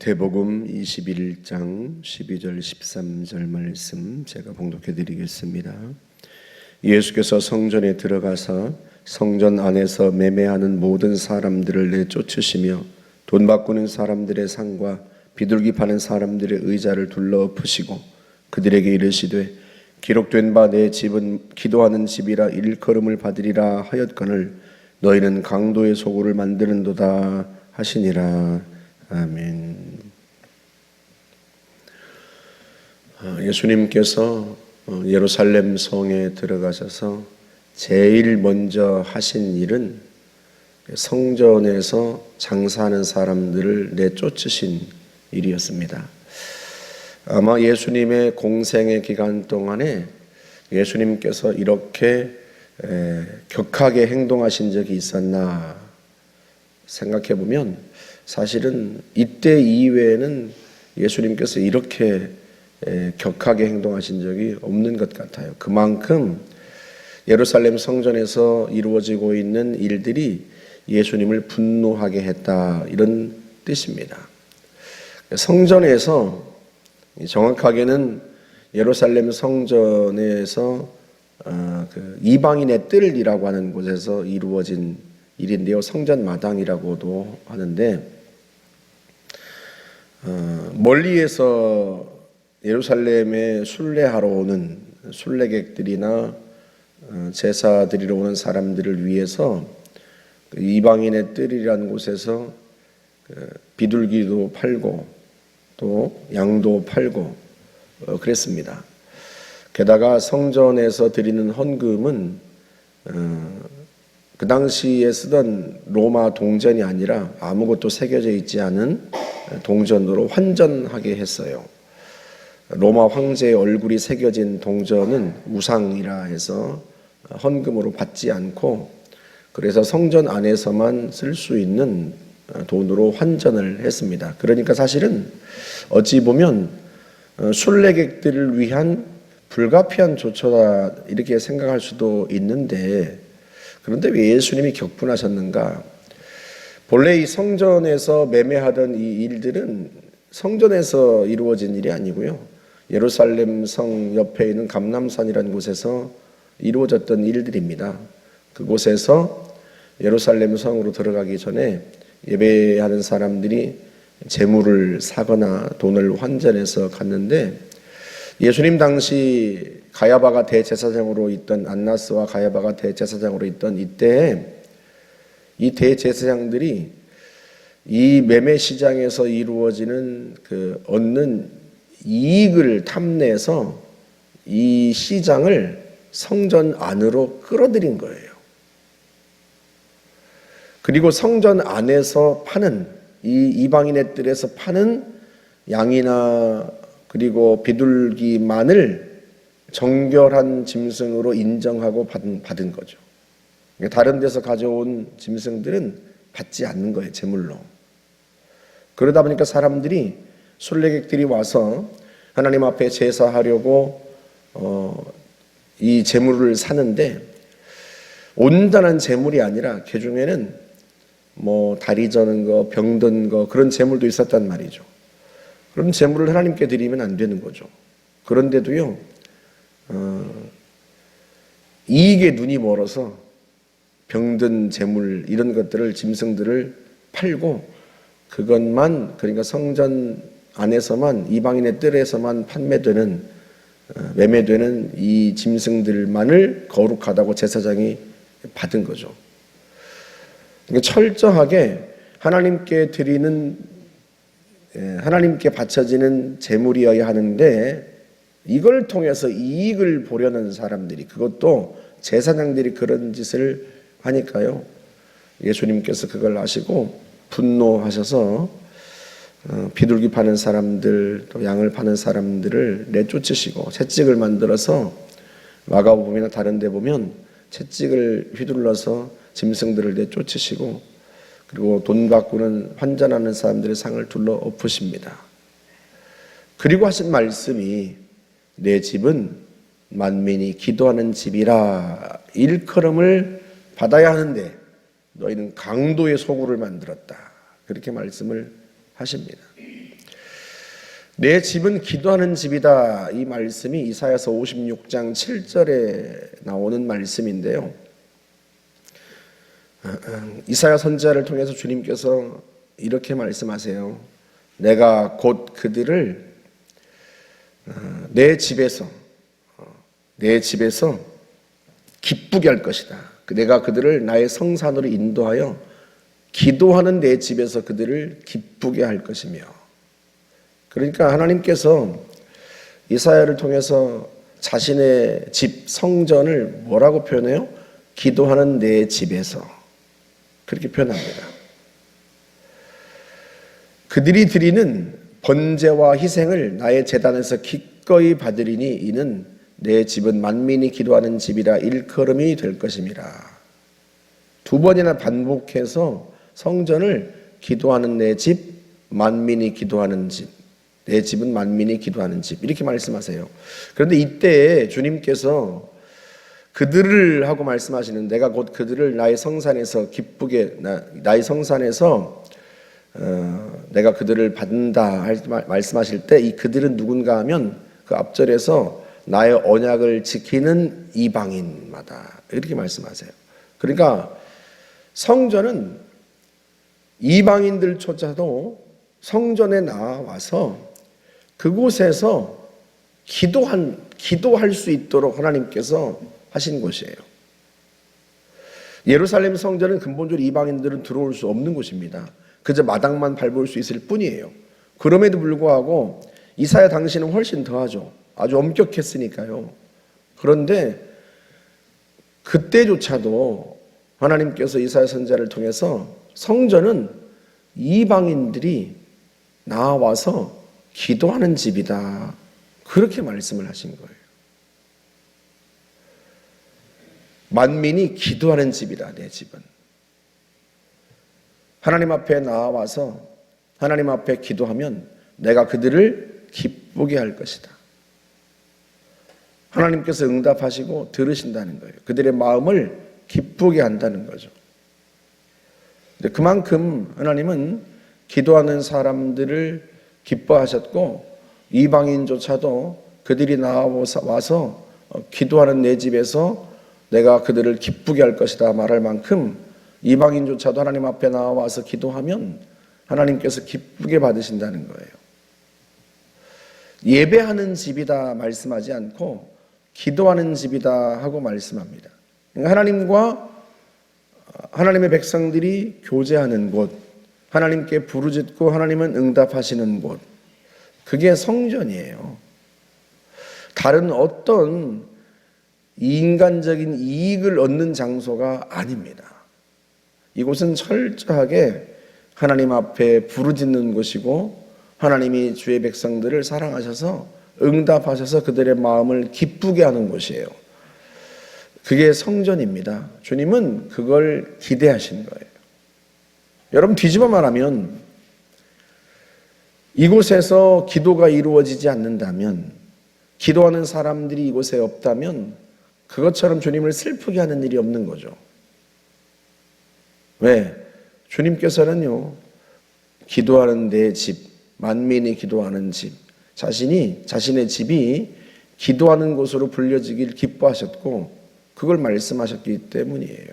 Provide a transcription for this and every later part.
마태복음 21장 12절 13절 말씀 제가 봉독해 드리겠습니다. 예수께서 성전에 들어가서 성전 안에서 매매하는 모든 사람들을 내쫓으시며 돈 바꾸는 사람들의 상과 비둘기 파는 사람들의 의자를 둘러 엎으시고 그들에게 이르시되 기록된 바 내 집은 기도하는 집이라 일컬음을 받으리라 하였거늘 너희는 강도의 소굴을 만드는도다 하시니라. 아멘. 예수님께서 예루살렘 성에 들어가셔서 제일 먼저 하신 일은 성전에서 장사하는 사람들을 내쫓으신 일이었습니다. 아마 예수님의 공생의 기간 동안에 예수님께서 이렇게 격하게 행동하신 적이 있었나 생각해 보면 사실은 이때 이외에는 예수님께서 이렇게 격하게 행동하신 적이 없는 것 같아요. 그만큼 예루살렘 성전에서 이루어지고 있는 일들이 예수님을 분노하게 했다, 이런 뜻입니다. 성전에서, 정확하게는 예루살렘 성전에서 이방인의 뜰이라고 하는 곳에서 이루어진 일인데요, 성전 마당이라고도 하는데, 멀리에서 예루살렘에 순례하러 오는 순례객들이나 제사 드리러 오는 사람들을 위해서 이방인의 뜰이라는 곳에서 비둘기도 팔고 또 양도 팔고 그랬습니다. 게다가 성전에서 드리는 헌금은 그 당시에 쓰던 로마 동전이 아니라 아무것도 새겨져 있지 않은 동전으로 환전하게 했어요. 로마 황제의 얼굴이 새겨진 동전은 우상이라 해서 헌금으로 받지 않고, 그래서 성전 안에서만 쓸 수 있는 돈으로 환전을 했습니다. 그러니까 사실은 어찌 보면 순례객들을 위한 불가피한 조처다, 이렇게 생각할 수도 있는데, 그런데 왜 예수님이 격분하셨는가? 본래 이 성전에서 매매하던 이 일들은 성전에서 이루어진 일이 아니고요, 예루살렘 성 옆에 있는 감람산이라는 곳에서 이루어졌던 일들입니다. 그곳에서 예루살렘 성으로 들어가기 전에 예배하는 사람들이 재물을 사거나 돈을 환전해서 갔는데, 예수님 당시 가야바가 대제사장으로 있던, 안나스와 가야바가 대제사장으로 있던 이때에 이 대제사장들이 이 매매 시장에서 이루어지는 얻는 이익을 탐내서 이 시장을 성전 안으로 끌어들인 거예요. 그리고 성전 안에서 파는, 이 이방인의 뜰에서 파는 양이나 그리고 비둘기만을 정결한 짐승으로 인정하고 받은 거죠. 다른 데서 가져온 짐승들은 받지 않는 거예요, 제물로. 그러다 보니까 사람들이, 순례객들이 와서 하나님 앞에 제사하려고 이 제물을 사는데, 온전한 제물이 아니라 그 중에는 다리 저는 거, 병든 거, 그런 제물도 있었단 말이죠. 그럼 제물을 하나님께 드리면 안 되는 거죠. 그런데도요, 이익에 눈이 멀어서 병든 재물, 이런 것들을, 짐승들을 팔고 그것만, 그러니까 성전 안에서만, 이방인의 뜰에서만 판매되는, 매매되는 이 짐승들만을 거룩하다고 제사장이 받은 거죠. 그러니까 철저하게 하나님께 드리는, 하나님께 바쳐지는 제물이어야 하는데, 이걸 통해서 이익을 보려는 사람들이, 그것도 제사장들이 그런 짓을 하니까요, 예수님께서 그걸 아시고 분노하셔서 비둘기 파는 사람들, 또 양을 파는 사람들을 내쫓으시고 채찍을 만들어서, 마가복음이나 다른 데 보면 채찍을 휘둘러서 짐승들을 내쫓으시고, 그리고 돈 바꾸는 환전하는 사람들의 상을 둘러 엎으십니다. 그리고 하신 말씀이 내 집은 만민이 기도하는 집이라 일컬음을 받아야 하는데 너희는 강도의 소굴을 만들었다, 그렇게 말씀을 하십니다. 내 집은 기도하는 집이다. 이 말씀이 이사야서 56장 7절에 나오는 말씀인데요. 이사야 선지자를 통해서 주님께서 이렇게 말씀하세요. 내가 곧 그들을 내 집에서 기쁘게 할 것이다. 내가 그들을 나의 성산으로 인도하여 기도하는 내 집에서 그들을 기쁘게 할 것이며. 그러니까 하나님께서 이사야를 통해서 자신의 집 성전을 뭐라고 표현해요? 기도하는 내 집에서. 그렇게 표현합니다. 그들이 드리는 번제와 희생을 나의 제단에서 기꺼이 받으리니 이는 내 집은 만민이 기도하는 집이라 일컬음이 될 것임이라. 두 번이나 반복해서 성전을 기도하는 내 집, 만민이 기도하는 집, 내 집은 만민이 기도하는 집, 이렇게 말씀하세요. 그런데 이때 주님께서 그들을 하고 말씀하시는, 내가 곧 그들을 나의 성산에서 기쁘게, 나의 성산에서 내가 그들을 받는다 말씀하실 때 이 그들은 누군가 하면 그 앞절에서 나의 언약을 지키는 이방인마다 이렇게 말씀하세요. 그러니까 성전은 이방인들조차도 성전에 나와서 그곳에서 기도할 수 있도록 하나님께서 하신 곳이에요. 예루살렘 성전은 근본적으로 이방인들은 들어올 수 없는 곳입니다. 그저 마당만 밟을 수 있을 뿐이에요. 그럼에도 불구하고 이사야 당시는 훨씬 더하죠. 아주 엄격했으니까요. 그런데 그때조차도 하나님께서 이사야 선지자를 통해서 성전은 이방인들이 나와서 기도하는 집이다. 그렇게 말씀을 하신 거예요. 만민이 기도하는 집이다, 내 집은. 하나님 앞에 나와서 하나님 앞에 기도하면 내가 그들을 기쁘게 할 것이다. 하나님께서 응답하시고 들으신다는 거예요. 그들의 마음을 기쁘게 한다는 거죠. 그만큼 하나님은 기도하는 사람들을 기뻐하셨고 이방인조차도 그들이 나와서 기도하는 내 집에서 내가 그들을 기쁘게 할 것이다 말할 만큼 이방인조차도 하나님 앞에 나와서 기도하면 하나님께서 기쁘게 받으신다는 거예요. 예배하는 집이다 말씀하지 않고 기도하는 집이다 하고 말씀합니다. 하나님과 하나님의 백성들이 교제하는 곳, 하나님께 부르짖고 하나님은 응답하시는 곳, 그게 성전이에요. 다른 어떤 인간적인 이익을 얻는 장소가 아닙니다. 이곳은 철저하게 하나님 앞에 부르짖는 곳이고 하나님이 주의 백성들을 사랑하셔서 응답하셔서 그들의 마음을 기쁘게 하는 곳이에요. 그게 성전입니다. 주님은 그걸 기대하신 거예요. 여러분 뒤집어 말하면 이곳에서 기도가 이루어지지 않는다면, 기도하는 사람들이 이곳에 없다면 그것처럼 주님을 슬프게 하는 일이 없는 거죠. 왜? 주님께서는요, 기도하는 내 집, 만민이 기도하는 집, 자신의 집이 기도하는 곳으로 불려지길 기뻐하셨고 그걸 말씀하셨기 때문이에요.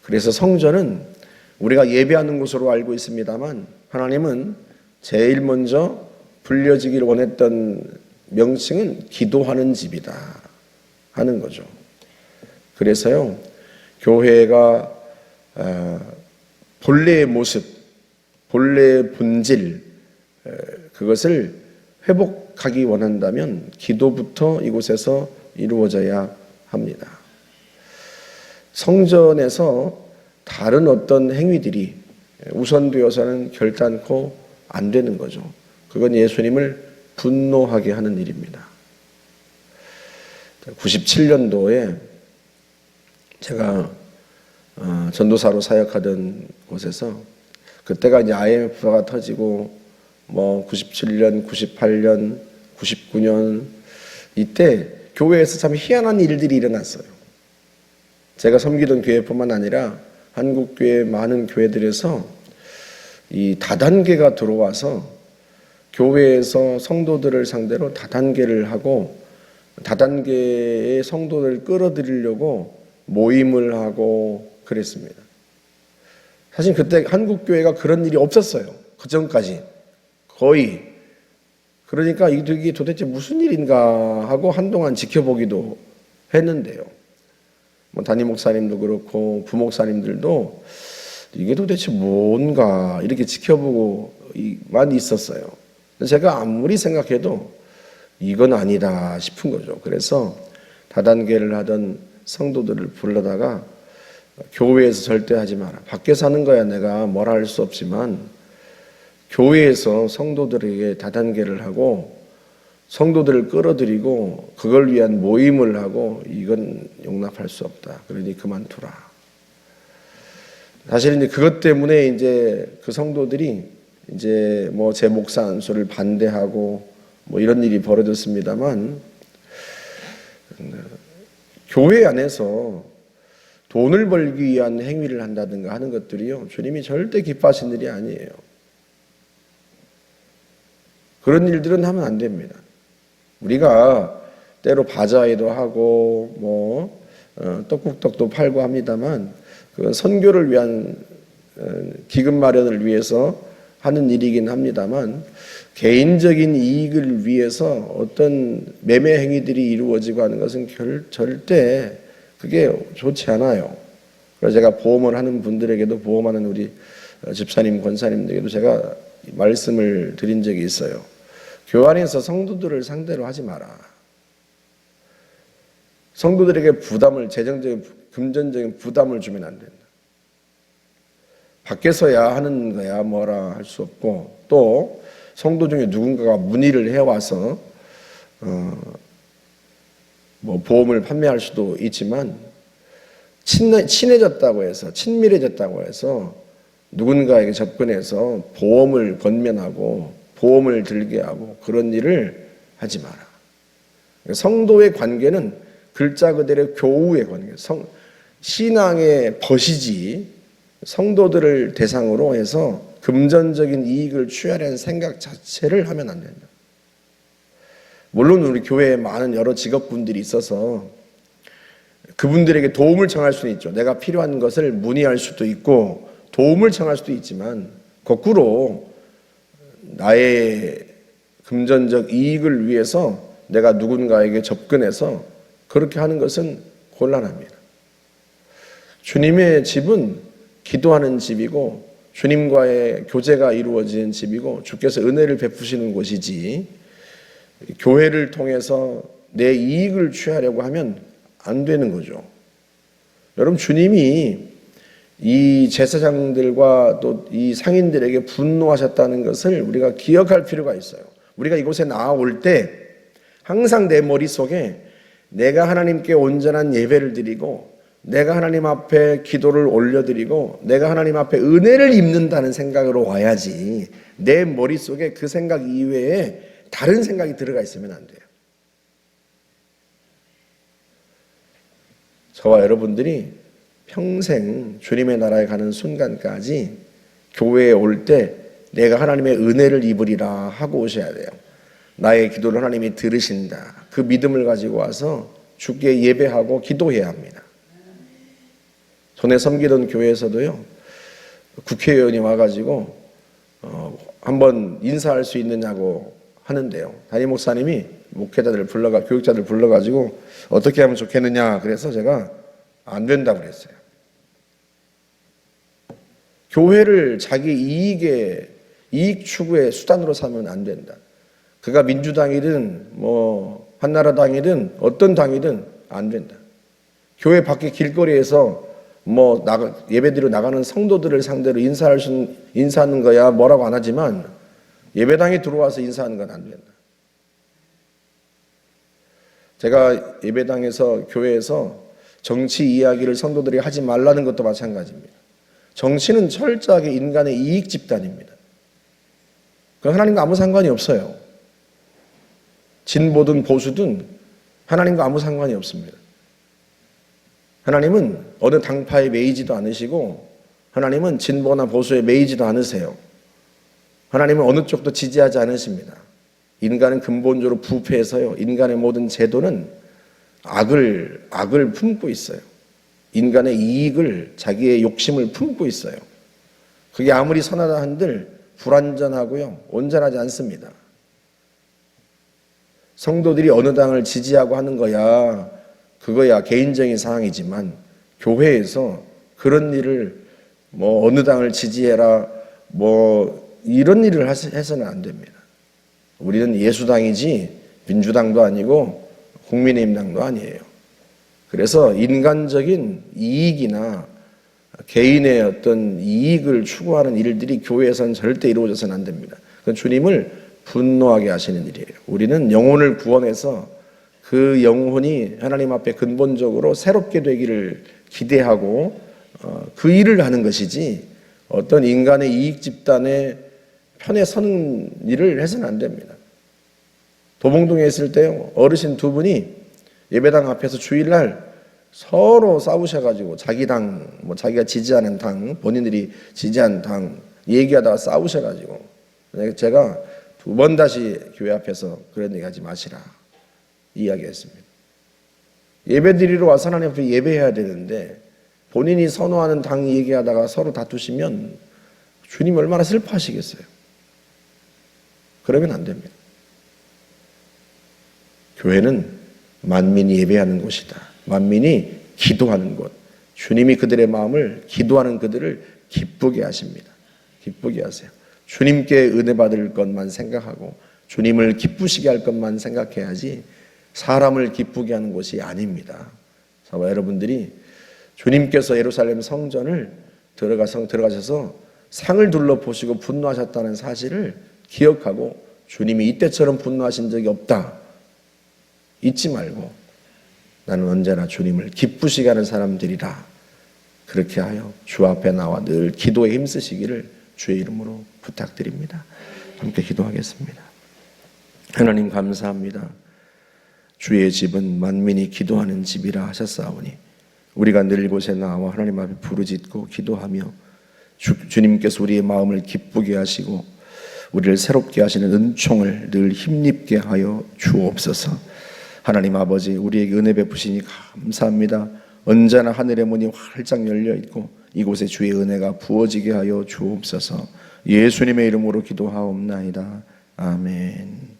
그래서 성전은 우리가 예배하는 곳으로 알고 있습니다만 하나님은 제일 먼저 불려지길 원했던 명칭은 기도하는 집이다 하는 거죠. 그래서요, 교회가 본래의 모습, 본래의 본질, 그것을 회복하기 원한다면 기도부터 이곳에서 이루어져야 합니다. 성전에서 다른 어떤 행위들이 우선되어서는 결단코 안 되는 거죠. 그건 예수님을 분노하게 하는 일입니다. 97년도에 제가 전도사로 사역하던 곳에서 그때가 이제 IMF가 터지고 97년, 98년, 99년 이때 교회에서 참 희한한 일들이 일어났어요. 제가 섬기던 교회뿐만 아니라 한국교회 많은 교회들에서 이 다단계가 들어와서 교회에서 성도들을 상대로 다단계를 하고 다단계의 성도들을 끌어들이려고 모임을 하고 그랬습니다. 사실 그때 한국 교회가 그런 일이 없었어요. 그 전까지 거의. 그러니까 이게 도대체 무슨 일인가 하고 한동안 지켜보기도 했는데요. 담임 목사님도 그렇고 부목사님들도 이게 도대체 뭔가 이렇게 지켜보고만 있었어요. 제가 아무리 생각해도 이건 아니다 싶은 거죠. 그래서 다단계를 하던 성도들을 불러다가 교회에서 절대 하지 마라. 밖에서 하는 거야 내가 뭐라 할 수 없지만 교회에서 성도들에게 다단계를 하고 성도들을 끌어들이고 그걸 위한 모임을 하고 이건 용납할 수 없다. 그러니 그만두라. 사실 이제 그것 때문에 이제 그 성도들이 이제 뭐 제 목사 안수를 반대하고 뭐 이런 일이 벌어졌습니다만 교회 안에서 돈을 벌기 위한 행위를 한다든가 하는 것들이요 주님이 절대 기뻐하시는 일이 아니에요. 그런 일들은 하면 안 됩니다. 우리가 때로 바자회도 하고 뭐 떡국떡도 팔고 합니다만 그 선교를 위한 기금 마련을 위해서 하는 일이긴 합니다만 개인적인 이익을 위해서 어떤 매매 행위들이 이루어지고 하는 것은 절대 그게 좋지 않아요. 그래서 제가 보험을 하는 분들에게도 보험하는 우리 집사님, 권사님들에게도 제가 말씀을 드린 적이 있어요. 교회 안에서 성도들을 상대로 하지 마라. 성도들에게 부담을, 재정적인, 금전적인 부담을 주면 안 된다. 밖에서야 하는 거야 뭐라 할 수 없고 또 성도 중에 누군가가 문의를 해와서 뭐 보험을 판매할 수도 있지만 친해졌다고 해서 친밀해졌다고 해서 누군가에게 접근해서 보험을 건면하고 보험을 들게 하고 그런 일을 하지 마라. 성도의 관계는 글자 그대로 교우의 관계, 신앙의 벗이지 성도들을 대상으로 해서 금전적인 이익을 취하려는 생각 자체를 하면 안 된다. 물론 우리 교회에 많은 여러 직업군들이 있어서 그분들에게 도움을 청할 수는 있죠. 내가 필요한 것을 문의할 수도 있고 도움을 청할 수도 있지만 거꾸로 나의 금전적 이익을 위해서 내가 누군가에게 접근해서 그렇게 하는 것은 곤란합니다. 주님의 집은 기도하는 집이고 주님과의 교제가 이루어지는 집이고 주께서 은혜를 베푸시는 곳이지 교회를 통해서 내 이익을 취하려고 하면 안 되는 거죠. 여러분 주님이 이 제사장들과 또 이 상인들에게 분노하셨다는 것을 우리가 기억할 필요가 있어요. 우리가 이곳에 나아올 때 항상 내 머릿속에 내가 하나님께 온전한 예배를 드리고 내가 하나님 앞에 기도를 올려드리고 내가 하나님 앞에 은혜를 입는다는 생각으로 와야지 내 머릿속에 그 생각 이외에 다른 생각이 들어가 있으면 안 돼요. 저와 여러분들이 평생 주님의 나라에 가는 순간까지 교회에 올 때 내가 하나님의 은혜를 입으리라 하고 오셔야 돼요. 나의 기도를 하나님이 들으신다. 그 믿음을 가지고 와서 주께 예배하고 기도해야 합니다. 전에 섬기던 교회에서도요. 국회의원이 와가지고 한번 인사할 수 있느냐고 하는데요. 담임 목사님이 목회자들을 교육자들 불러가지고 어떻게 하면 좋겠느냐 그래서 제가 안 된다고 그랬어요. 교회를 자기 이익 추구의 수단으로 삼으면 안 된다. 그가 민주당이든 뭐 한나라당이든 어떤 당이든 안 된다. 교회 밖에 길거리에서 뭐 예배드리러 나가는 성도들을 상대로 인사하는 거야 뭐라고 안 하지만 예배당에 들어와서 인사하는 건 안 된다. 제가 예배당에서 교회에서 정치 이야기를 성도들이 하지 말라는 것도 마찬가지입니다. 정치는 철저하게 인간의 이익 집단입니다. 그건 하나님과 아무 상관이 없어요. 진보든 보수든 하나님과 아무 상관이 없습니다. 하나님은 어느 당파에 매이지도 않으시고 하나님은 진보나 보수에 매이지도 않으세요. 하나님은 어느 쪽도 지지하지 않으십니다. 인간은 근본적으로 부패해서요. 인간의 모든 제도는 악을 품고 있어요. 인간의 이익을, 자기의 욕심을 품고 있어요. 그게 아무리 선하다 한들 불완전하고요. 온전하지 않습니다. 성도들이 어느 당을 지지하고 하는 거야, 그거야 개인적인 사항이지만 교회에서 그런 일을 어느 당을 지지해라 이런 일을 해서는 안 됩니다. 우리는 예수당이지 민주당도 아니고 국민의힘당도 아니에요. 그래서 인간적인 이익이나 개인의 어떤 이익을 추구하는 일들이 교회에서는 절대 이루어져서는 안 됩니다. 그건 주님을 분노하게 하시는 일이에요. 우리는 영혼을 구원해서 그 영혼이 하나님 앞에 근본적으로 새롭게 되기를 기대하고 그 일을 하는 것이지 어떤 인간의 이익 집단의 편에 서는 일을 해서는 안 됩니다. 도봉동에 있을 때요, 어르신 두 분이 예배당 앞에서 주일날 서로 싸우셔가지고 자기 당, 자기가 지지하는 당, 본인들이 지지한 당 얘기하다가 싸우셔가지고 제가 두 번 다시 교회 앞에서 그런 얘기 하지 마시라 이야기했습니다. 예배 드리러 와서 하나님 앞에 예배해야 되는데 본인이 선호하는 당 얘기하다가 서로 다투시면 주님 얼마나 슬퍼하시겠어요. 그러면 안 됩니다. 교회는 만민이 예배하는 곳이다. 만민이 기도하는 곳. 주님이 그들의 마음을, 기도하는 그들을 기쁘게 하십니다. 기쁘게 하세요. 주님께 은혜 받을 것만 생각하고 주님을 기쁘시게 할 것만 생각해야지 사람을 기쁘게 하는 곳이 아닙니다. 저와 여러분들이 주님께서 예루살렘 성전을 들어가셔서 상을 둘러보시고 분노하셨다는 사실을 기억하고 주님이 이때처럼 분노하신 적이 없다 잊지 말고 나는 언제나 주님을 기쁘시게 하는 사람들이라 그렇게 하여 주 앞에 나와 늘 기도에 힘쓰시기를 주의 이름으로 부탁드립니다. 함께 기도하겠습니다. 하나님 감사합니다. 주의 집은 만민이 기도하는 집이라 하셨사오니 우리가 늘 이곳에 나와 하나님 앞에 부르짖고 기도하며 주님께서 우리의 마음을 기쁘게 하시고 우리를 새롭게 하시는 은총을 늘 힘입게 하여 주옵소서. 하나님 아버지, 우리에게 은혜 베푸시니 감사합니다. 언제나 하늘의 문이 활짝 열려 있고 이곳에 주의 은혜가 부어지게 하여 주옵소서. 예수님의 이름으로 기도하옵나이다. 아멘.